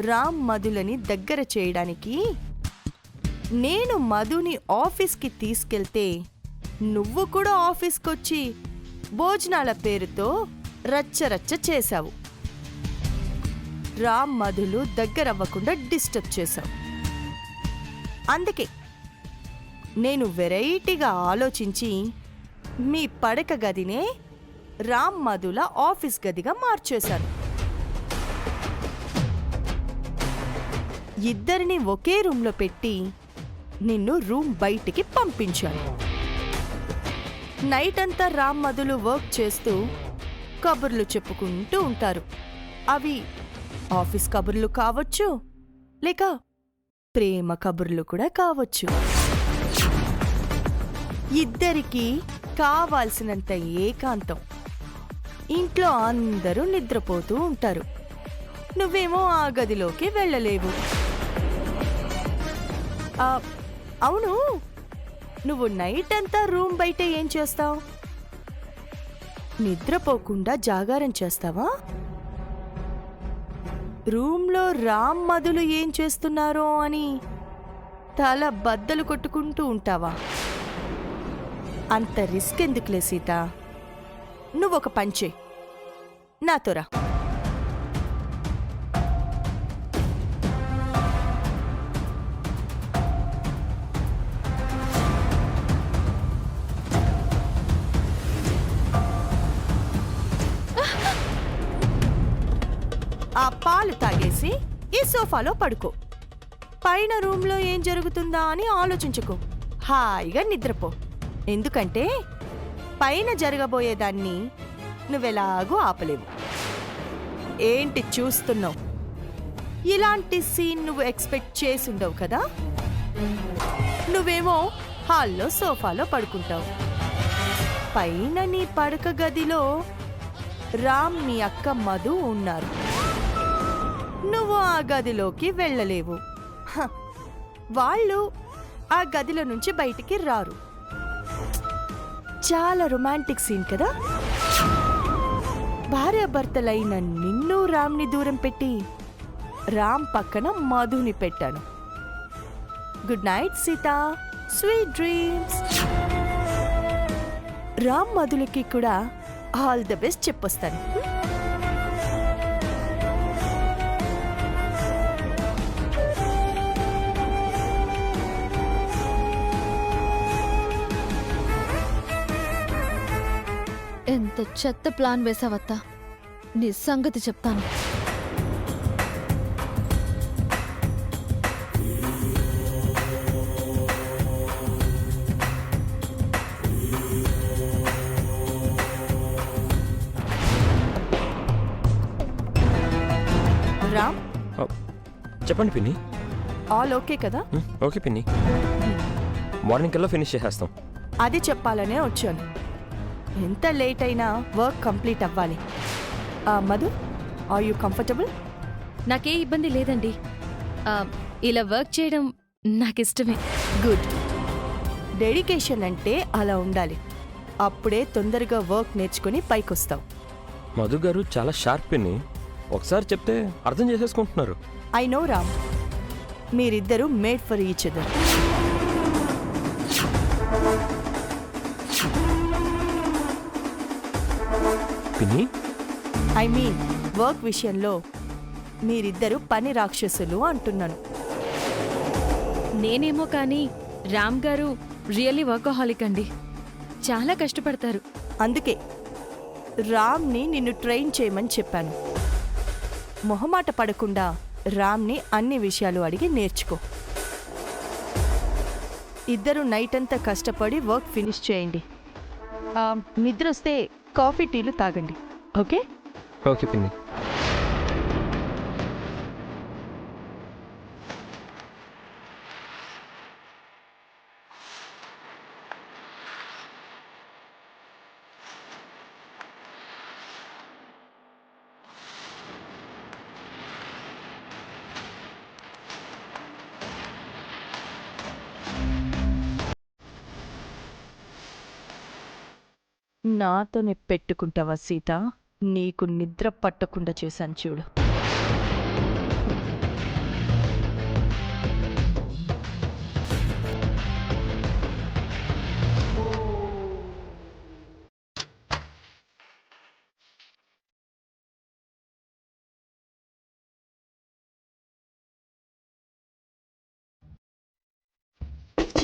రామ్ మధులని దగ్గర చేయడానికి నేను మధుని ఆఫీస్కి తీసుకెళ్తే నువ్వు కూడా ఆఫీస్కొచ్చి భోజనాల పేరుతో రచ్చరచ్చ చేశావు. రామ్ మధులు దగ్గరవ్వకుండా డిస్టర్బ్ చేశావు. అందుకే నేను వెరైటీగా ఆలోచించి మీ పడక గదినే రామ్ మధుల ఆఫీస్ గదిగా మార్చేశాను. ఇద్దరిని ఒకే రూమ్లో పెట్టి నిన్ను రూమ్ బయటికి పంపించాను. నైట్ అంతా రామ్ మధులు వర్క్ చేస్తూ కబుర్లు చెప్పుకుంటూ ఉంటారు. అవి ఆఫీస్ కబుర్లు కావచ్చు, లేక ప్రేమ కబుర్లు కూడా కావచ్చు. ఇద్దరికీ కావాల్సినంత ఏకాంతం. ఇంట్లో అందరూ నిద్రపోతూ ఉంటారు. నువ్వేమో ఆ గదిలోకి వెళ్ళలేవు. అవును, నువ్వు నైట్ అంతా రూమ్ బయట ఏం చేస్తావు? నిద్రపోకుండా జాగారం చేస్తావా? రూమ్లో రామ్ మధులు ఏం చేస్తున్నారో అని తల బద్దలు కొట్టుకుంటూ ఉంటావా? అంత రిస్క్ ఎందుకులే సీత, నువ్వొక పంచే నాతోరా. ఆ పాలు తాగేసి ఈ సోఫాలో పడుకో. పైన రూమ్లో ఏం జరుగుతుందా అని ఆలోచించుకో. హాయిగా నిద్రపో. ఎందుకంటే పైన జరగబోయేదాన్ని నువ్వెలాగూ ఆపలేవు. ఏంటి చూస్తున్నావు? ఇలాంటి సీన్ నువ్వు ఎక్స్పెక్ట్ చేసుండవు కదా. నువ్వేమో హాల్లో సోఫాలో పడుకుంటావు. పైన నీ పడక గదిలో రామ్ నీ అక్క మధు ఉన్నారు. నువ్వు ఆ గదిలోకి వెళ్ళలేవు. వాళ్ళు ఆ గదిలో నుంచి బయటికి రారు. చాలా రొమాంటిక్ సీన్ కదా. భార్యాభర్తలైన నిన్ను రామ్ని దూరం పెట్టి రామ్ పక్కన మధుని పెట్టాను. Good night Sita, sweet dreams. Ram మధులకి కూడా ఆల్ ద బెస్ట్ చెప్పొస్తాను. ఎంత చెత్త ప్లాన్ వేసావత్తా, నీ సంగతి చెప్తాను. రామ్, చెప్పండి పిన్ని. ఆల్ ఓకే కదా? ఓకే పిన్ని, మార్నింగ్ కల్లా ఫినిష్ చేసేస్తాం. అది చెప్పాలనే వచ్చాను. ఎంత లేట్ అయినా వర్క్ కంప్లీట్ అవ్వాలి. Madhu, are you comfortable? నాకే ఇబ్బంది లేదండి. ఇలా వర్క్ చేయడం నాకిష్టమే. గుడ్. డెడికేషన్ అంటే అలా ఉండాలి. అప్పుడే తొందరగా వర్క్ నేర్చుకుని పైకొస్తావు. మధు గారు చాలా షార్ప్ పిన్ని, ఒకసారి చెప్తే అర్థం చేసేసుకుంటున్నారు. ఐ నో రామ్, మీరిద్దరూ మేడ్ ఫర్ ఈచ్ అదర్. పిన్ని, ఐ మీన్ వర్క్ విషయంలో మీరిద్దరూ పని రాక్షసులు అంటున్నాను. నేనేమో కానీ రామ్ గారు రియల్లీ వర్కహాలిక్ అండి. చాలా కష్టపడతారు. అందుకే రామ్ని నిన్ను ట్రైన్ చేయమని చెప్పాను. మొహమాట పడకుండా రామ్ని అన్ని విషయాలు అడిగి నేర్చుకో. ఇద్దరు నైట్ అంతా కష్టపడి వర్క్ ఫినిష్ చేయండి. నిద్ర వస్తే కాఫీ టీలు తాగండి. ఓకే? ఓకే పిన్ని. నాతోనే పెట్టుకుంటావా సీత? నీకు నిద్ర పట్టకుండా చేశాను చూడు.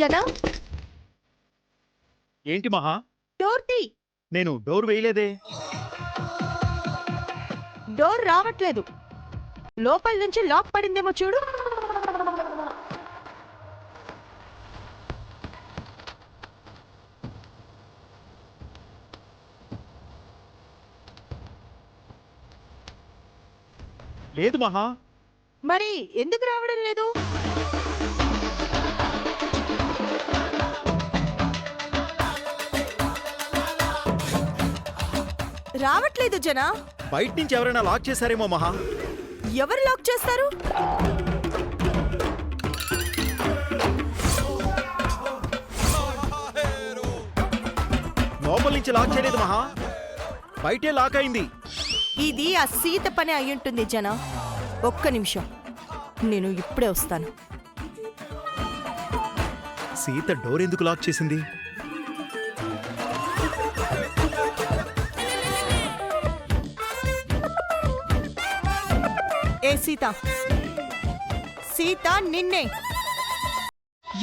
జనా ఏంటి మహా? డోర్ తీ. నేను డోర్ వేయలేదే. డోర్ రావట్లేదు. లోపల నుంచి లాక్ పడిందేమో చూడు. లేదు మహా. మరి ఎందుకు రావడం లేదు? రావట్లేదు జనా. బయట నుంచి ఎవరైనా లాక్ చేశారేమో మహా. ఎవరు లాక్ చేస్తారు? లోపల నుంచి లాక్ చేయలేదు మహా, బయటే లాక్ అయింది. ఇది ఆ సీత పని అయ్యుంటుంది జనా. ఒక్క నిమిషం, నేను ఇప్పుడే వస్తాను. సీత డోర్ ఎందుకు లాక్ చేసింది? ఏ సీత, సీత నిన్నే.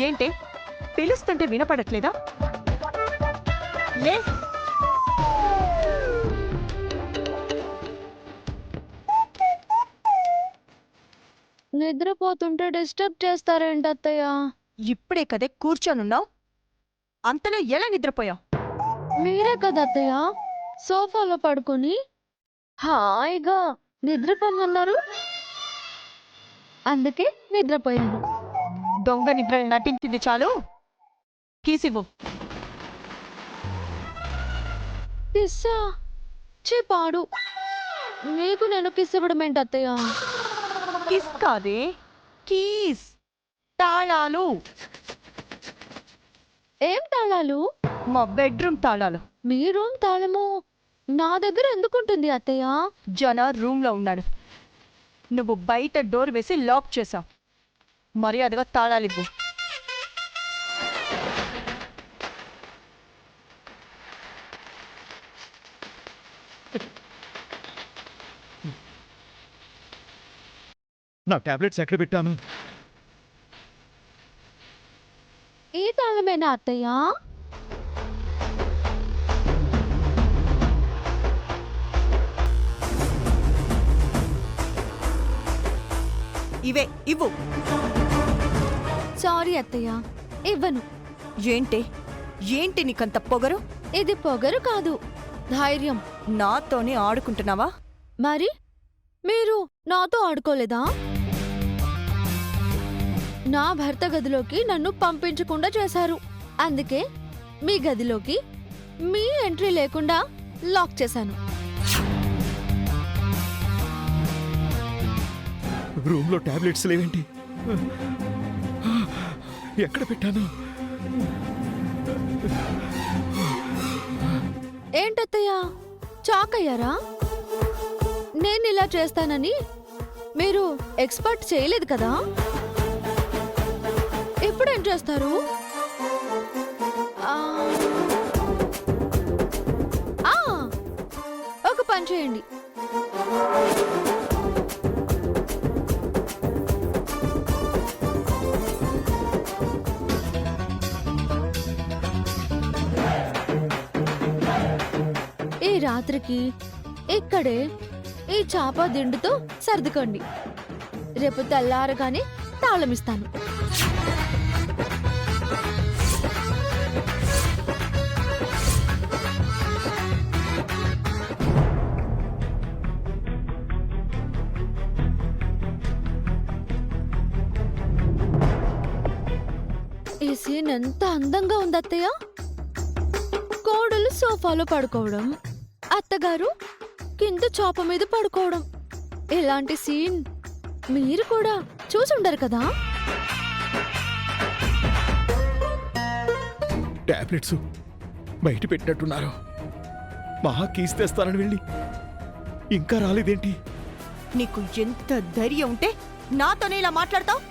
ఏంటే పిలుస్తుంటే వినపడట్లేదా? లే. నిద్రపోతుంటే డిస్టర్బ్ చేస్తారేంటి అత్తయ్య? ఇప్పుడే కదే కూర్చొనున్నావు, అంతలో ఎలా నిద్రపోయావు? మీరే కదా అత్తయ్య సోఫాలో పడుకొని హాయిగా నిద్రపోమన్నారు, అందుకే నిద్రపోయాను. దొంగ నిద్ర నటించింది చాలు. కీసివ్వు. కిస్సా పాడు. మీకు నేను కిస్ ఇవ్వడం ఏంటి అత్తయ్య? కిస్ కాదే, కీస్, తాళాలు. ఏం తాళాలు? మా బెడ్రూమ్ తాళాలు. మీ రూమ్ తాళము నా దగ్గర ఎందుకుంటుంది అత్తయ్య? జన రూమ్ లో ఉన్నాడు, నువ్వు బయట డోర్ వేసి లాక్ చేసావు. మర్యాదగా తాళాలు ఇవ్వు. నా టాబ్లెట్స్ ఎక్కడ పెట్టాను? ఈ తాళమేనా అత్తయ్య? ఇవే ఇవ్వు. సారీ అత్తయ్య, ఇవ్వను. ఏంటి ఏంటి నీకంత పొగరు? ఇది పొగరు కాదు, ధైర్యం. నాతోనే ఆడుకుంటున్నావా? మరి మీరు నాతో ఆడుకోలేదా? నా భర్త గదిలోకి నన్ను పంపించకుండా చేశారు, అందుకే మీ గదిలోకి మీ ఎంట్రీ లేకుండా లాక్ చేశాను. రూమ్ లో టాబ్లెట్స్ లేవేంటి? ఎక్కడ పెట్టాను? ఏంటత్తయ్య షాక్ అయ్యారా? నేను ఇలా చేస్తానని మీరు ఎక్స్పెక్ట్ చేయలేదు కదా? ఎప్పుడేం చేస్తారు? ఒక పని చేయండి, ఈ రాత్రికి ఇక్కడే ఈ చాప దిండుతో సర్దుకోండి. రేపు తెల్లారగానే తాళమిస్తాను. ఈ సీన్ ఎంత అందంగా ఉంది అత్తయ్య. కోడలు సోఫాలో పడుకోవడం, అత్తగారు కింద చాప మీద పడుకోవడం. ఇలాంటి సీన్ మీరు కూడా చూసుండరు కదా? టాబ్లెట్స్ బయట పెట్టినట్టున్నారు. మహా కీస్ తెస్తానని వెళ్ళి ఇంకా రాలేదేంటి? నీకు ఎంత ధైర్యం ఉంటే నాతోనే ఇలా మాట్లాడతావు?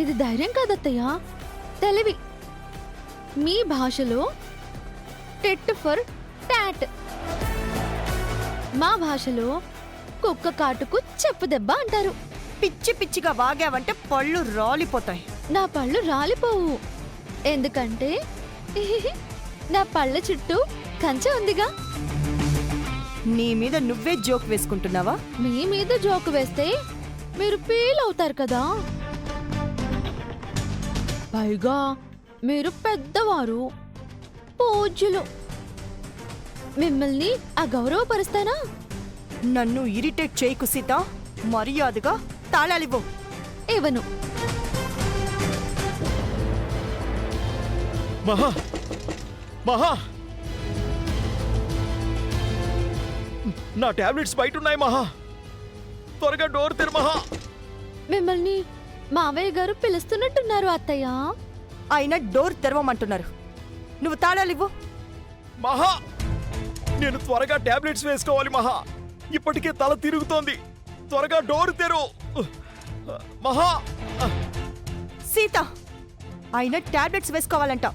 ఇది ధైర్యం కాదత్తయ్య, తెలివి. మీ భాషలో టెట్ ఫర్ టాట్, మా భాషలో కుక్క కాటుకు చెప్పు దెబ్బ అంటారు. పిచ్చి పిచ్చిగా వాగావంటే పళ్ళు రాలిపోతాయి. నా పళ్ళు రాలిపోవు, ఎందుకంటే నా పళ్ళ చుట్టూ కంచె ఉందిగా. నీ మీద నువ్వే జోక్ వేసుకుంటున్నావా? మీ మీద జోకు వేస్తే మీరు ఫీల్ అవుతారు కదా. పైగా మీరు పెద్దవారు, పూజ్యులు. మిమ్మల్ని అగౌరవపరుస్తానా? నన్ను ఇరిటేట్ చేయకు సీత. మర్యాదగా తాళాలివ్వు. ఇవ్వను. మహా మహా నా టాబ్లెట్స్ బయట ఉన్నాయి మహా. త్వరగా డోర్ తెరు మహా. మిమ్మల్ని మావయ్య గారు పిలుస్తున్నట్టున్నారు అత్తయ్య. అయినా డోర్ తెరవమంటున్నారు. నువ్వు తాళాలివ్వు. మహా నేను త్వరగా టాబ్లెట్స్ వేసుకోవాలి మహా. ఇప్పటికే తల తిరుగుతోంది. త్వరగా డోర్ తెరు మహా. సీత, అయినా టాబ్లెట్స్ వేసుకోవాలంట.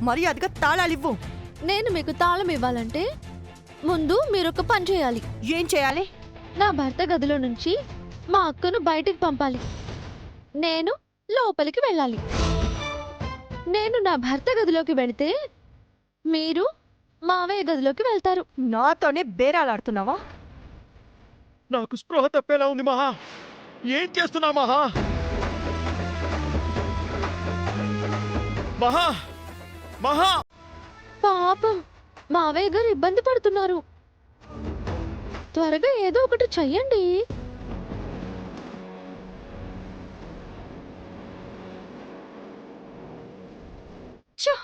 మర్యాదగా తాళాలివ్వు. నేను మీకు తాళం ఇవ్వాలంటే ముందు మీరొక పని చేయాలి. ఏం చేయాలి? నా భర్త గదిలో నుంచి మా అక్కను బయటికి పంపాలి. నేను లోపలికి వెళ్ళాలి. నేను నా భర్త గదిలోకి వెళితే మీరు మావయ్య గదిలోకి వెళ్తారు. నాతోనే బేరాలాడుతున్నావా? నాకు స్పృహ తప్పేలా ఉంది మహా. ఏం చేస్తున్నా మహా? మహా మహా పాపం మావయ్య గారు ఇబ్బంది పడుతున్నారు. త్వరగా ఏదో ఒకటి చెయ్యండి. ఛ!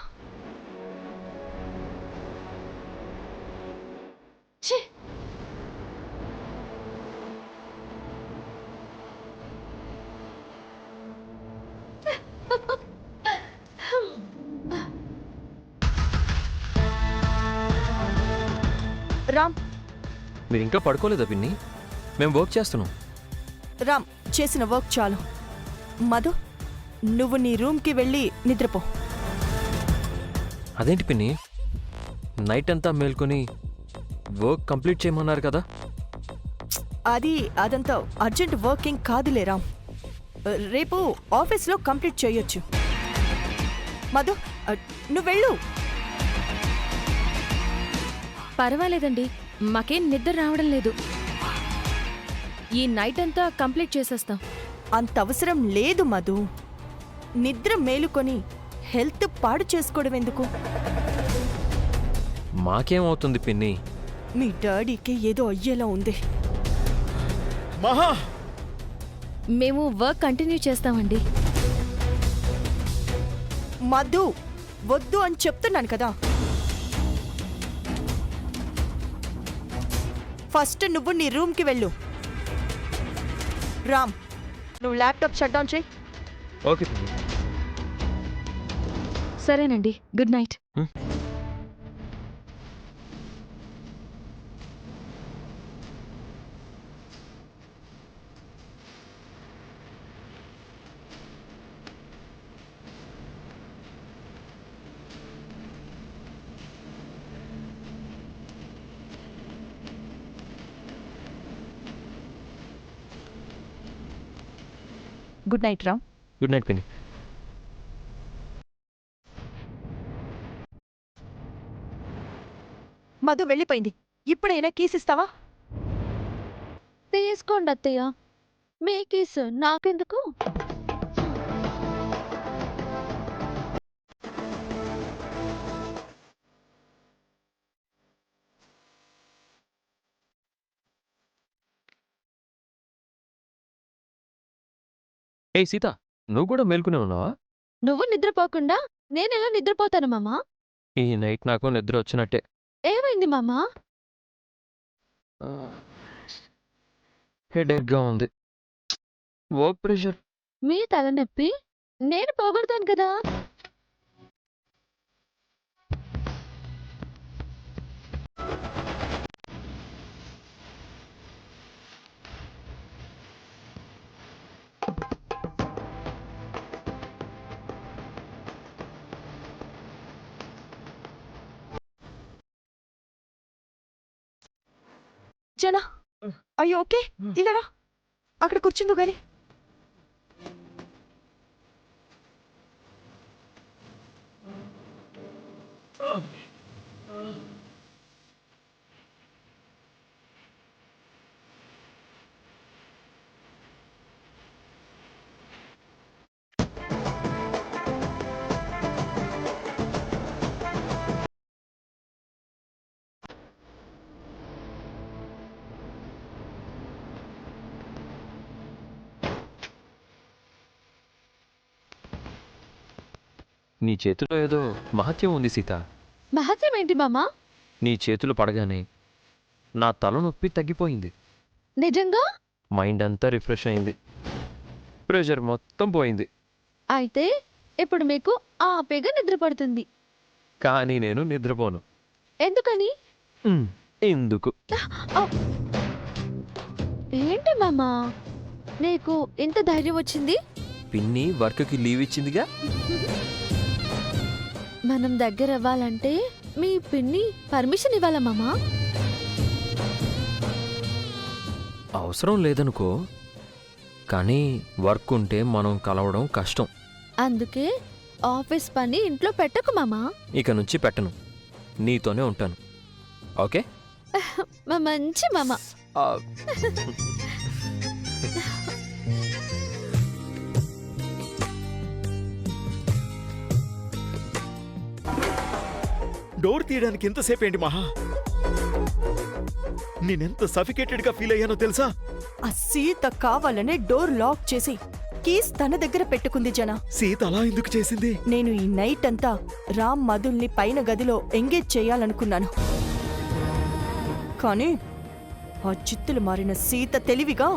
ఛీ! రామ్, మీరు ఇంకా పడుకోలేదా పిన్ని? మేము వర్క్ చేస్తున్నాం. రామ్, చేసిన వర్క్ చాలు. మధు, నువ్వు నీ రూమ్కి వెళ్ళి నిద్రపో. అదేంటి పిన్ని, నైట్ అంతా మేల్కొని వర్క్ కంప్లీట్ చేయమన్నారు కదా? అదంతా అర్జెంట్ వర్కింగ్ కాదులే రామ్. రేపు ఆఫీస్లో కంప్లీట్ చేయొచ్చు. మధు, నువ్వు వెళ్ళు. పర్వాలేదండి, మాకేం నిద్ర రావడం లేదు. ఈ నైట్ అంతా కంప్లీట్ చేసేస్తాం. అంత అవసరం లేదు మధు. నిద్ర మేలుకొని హెల్త్ పాడు చేసుకోవడం ఎందుకు? మాకేమవుతుంది పిన్ని? మీ డాడీకి ఏదో అయ్యేలా ఉంది. మహా మేము వర్క్ కంటిన్యూ చేస్తామండి. మధు, వద్దు అని చెప్తున్నాను కదా. ఫస్ట్ నువ్వు నీ రూమ్కి వెళ్ళు. రామ్, నువ్వు ల్యాప్టాప్ షట్ డౌన్ చేయి. ఓకే పిన్ని. సరేనండి, good night. Good night Ram. Good night పిన్ని. మధు వెళ్ళిపోయింది. ఇప్పుడైనా కీస్ ఇస్తావా? తీసుకోండి అత్తయ్య. మీ కేసు నాకెందుకు? ఏ సీత, నువ్వు కూడా మేల్కొనే ఉన్నావా? నువ్వు నిద్రపోకుండా నేనెలా నిద్రపోతాను మామా? ఈ నైట్ నాకు నిద్ర వచ్చినట్టే. ఏమైంది మామా? హెడేక్గా ఉంది. Work pressure. మీ తలనొప్పి నేను పోగొడతాను కదా. జనా, అయ్యో ఓకే, ఇలా రా. అక్కడ కూర్చుందు గాని. నీ చేతిలో ఏదో మహత్యం ఉంది సీత. మహత్యం ఏంటి మామా? నీ చేతులు పడగానే నా తలనొప్పి తగ్గిపోయింది. నిజంగా? మైండ్ అంతా రిఫ్రెష్ అయింది. ప్రెషర్ మొత్తం పోయింది. అయితే ఇప్పుడు మీకు ఆపేగా నిద్ర పడుతుంది. కానీ నేను నిద్రపోను. ఎందుకని? ఎందుకు? ఏంటి మామా నీకు ఇంత ధైర్యం వచ్చింది? పిన్ని వర్క్కి లీవ్ ఇచ్చిందిగా. మనం దగ్గర అవ్వాలంటే మీ పిన్ని పర్మిషన్ ఇవ్వాలా మామా? అవసరం లేదనుకో, కానీ వర్క్ ఉంటే మనం కలవడం కష్టం. అందుకే ఆఫీస్ పని ఇంట్లో పెట్టకు మామా. ఇక నుంచి పెట్టను, నీతోనే ఉంటాను. ఓకే? మా మంచి మామ. ఆ, డోర్ తీయడానికి ఎంతసేపు ఏంటి మహా? నేనెంత సఫికేటెడ్ గా ఫీల్ అయ్యానో తెలుసా? ఆ సీత కావాలనే డోర్ లాక్ చేసి కీస్ తన దగ్గర పెట్టుకుంది జన. సీత అలా ఎందుకు చేసింది? నేను ఈ నైట్ అంతా రామ్ మధుల్ని పైన గదిలో ఎంగేజ్ చేయాలనుకున్నాను. కానీ ఆ చిత్తులు మారిన సీత తెలివిగా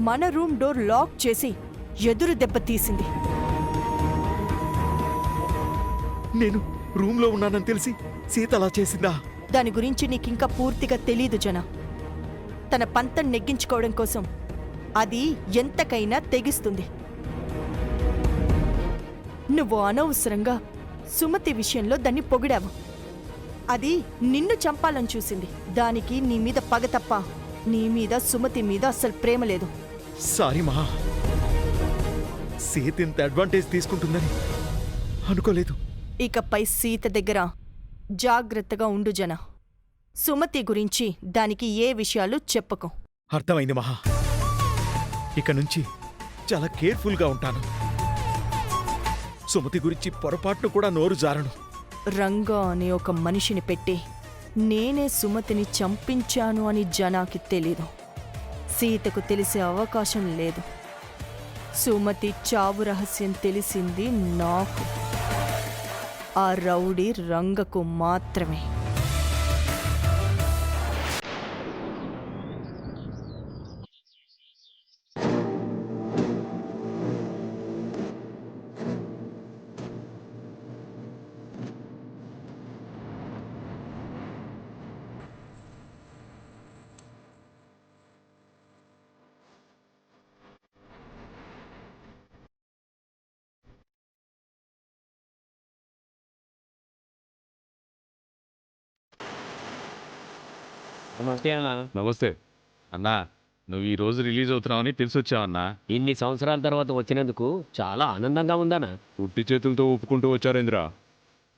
మన రూమ్ డోర్ లాక్ చేసి ఎదురు దెబ్బ తీసింది. నేను రూమ్ లో ఉన్నానని తెలిసి సీత అలా చేసిందా? దాని గురించి నీకింకా పూర్తిగా తెలీదు జన. తన పంతం నెగ్గించుకోవడం కోసం అది ఎంతకైనా తెగిస్తుంది. నువ్వు అనవసరంగా సుమతి విషయంలో దాన్ని పొగిడావు. అది నిన్ను చంపాలని చూసింది. దానికి నీ మీద పగ తప్ప నీ మీద సుమతి మీద అస్సలు ప్రేమ లేదు. సారీ మహా, సీత ఇంత అడ్వాంటేజ్ తీసుకుంటుందని అనుకోలేదు. ఇకపై సీత దగ్గర జాగ్రత్తగా ఉండు జన. సుమతి గురించి దానికి ఏ విషయాలు చెప్పకు. అర్థమైంది మహా, ఇక నుంచి చాలా కేర్ఫుల్గా ఉంటాను. సుమతి గురించి పొరపాటును కూడా నోరు జారను. రంగా అనే ఒక మనిషిని పెట్టి నేనే సుమతిని చంపించాను అని జనాకి తెలీదు. సీతకు తెలిసే అవకాశం లేదు. సుమతి చావు రహస్యం తెలిసింది నాకు, ఆ రౌడీ రంగకు మాత్రమే. నమస్తే అన్న. నమస్తే అన్నా, నువ్వు ఈ రోజు రిలీజ్ అవుతున్నావని తెలిసి వచ్చావన్నా. ఇన్ని సంవత్సరాల తర్వాత వచ్చినందుకు చాలా ఆనందంగా ఉందన్న. ఉట్టి చేతులతో ఒప్పుకుంటూ వచ్చారేంద్ర.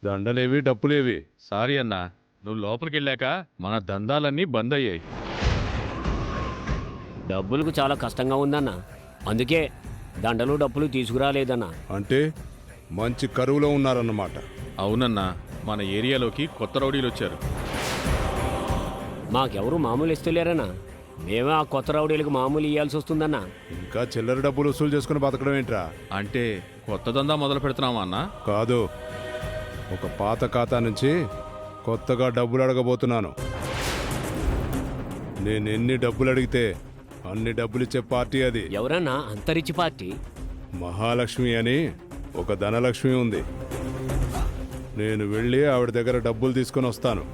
దండలేవి డప్పులేవి. సారీ అన్నా, నువ్వు లోపలికి వెళ్ళాక మన దందాలన్నీ బంద్ అయ్యాయి. డబ్బులకు చాలా కష్టంగా ఉందన్న. అందుకే దండలు డబ్బులు తీసుకురాలేదన్న. అంటే మంచి కరువులో ఉన్నారన్నమాట. అవునన్నా, మన ఏరియాలోకి కొత్త రౌడీలు వచ్చారు. మాకెవరు మామూలు ఇస్తలేరన్నా. మేమే ఆ కొత్త రౌడీలకు మామూలు ఇవ్వాల్సి వస్తుందన్న. ఇంకా చిల్లర డబ్బులు వసూలు చేసుకుని బతకడం ఏంట్రా? అంటే కొత్త దందా మొదలు పెడుతున్నావా అన్నా? కాదు, ఒక పాత ఖాతా నుంచి కొత్తగా డబ్బులు అడగబోతున్నాను. నేను ఎన్ని డబ్బులు అడిగితే అన్ని డబ్బులు ఇచ్చే పార్టీ అది. ఎవరన్నా అంత రిచ్ పార్టీ? మహాలక్ష్మి అని ఒక ధనలక్ష్మి ఉంది. నేను వెళ్ళి ఆవిడ దగ్గర డబ్బులు తీసుకొని వస్తాను.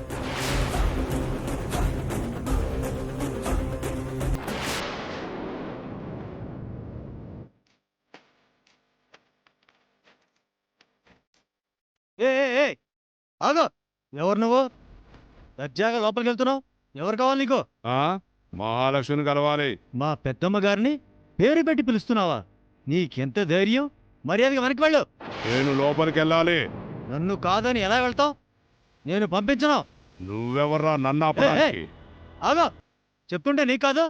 ఆగో, ఎవరు నువ్వు? దర్జాగా లోపలికి వెళ్తున్నావు? ఎవరు కావాలి నీకు? మహాలక్ష్మిని కలవాలి. మా పెద్దమ్మ గారిని పేరు పెట్టి పిలుస్తున్నావా? నీకెంత ధైర్యం? మర్యాదగా వెనక్కి వెళ్ళు. నేను లోపలికి వెళ్ళాలి. నన్ను కాదని ఎలా వెళ్తావు? నేను పంపించను. నువ్వెవర్రా నన్ను ఆపడానికి? ఆగా చెప్తుంటే నీకు కాదు.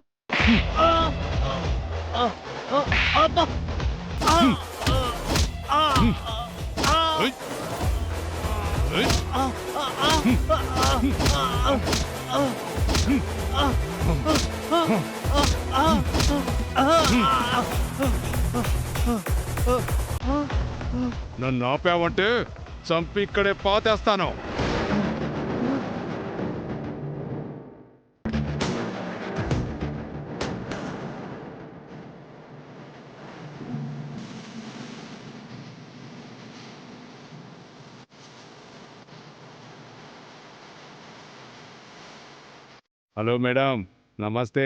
ఏయ్! ఏయ్! నన్ను ఆపావంటే చంపి ఇక్కడే పాతేస్తాను. హలో మేడం, నమస్తే.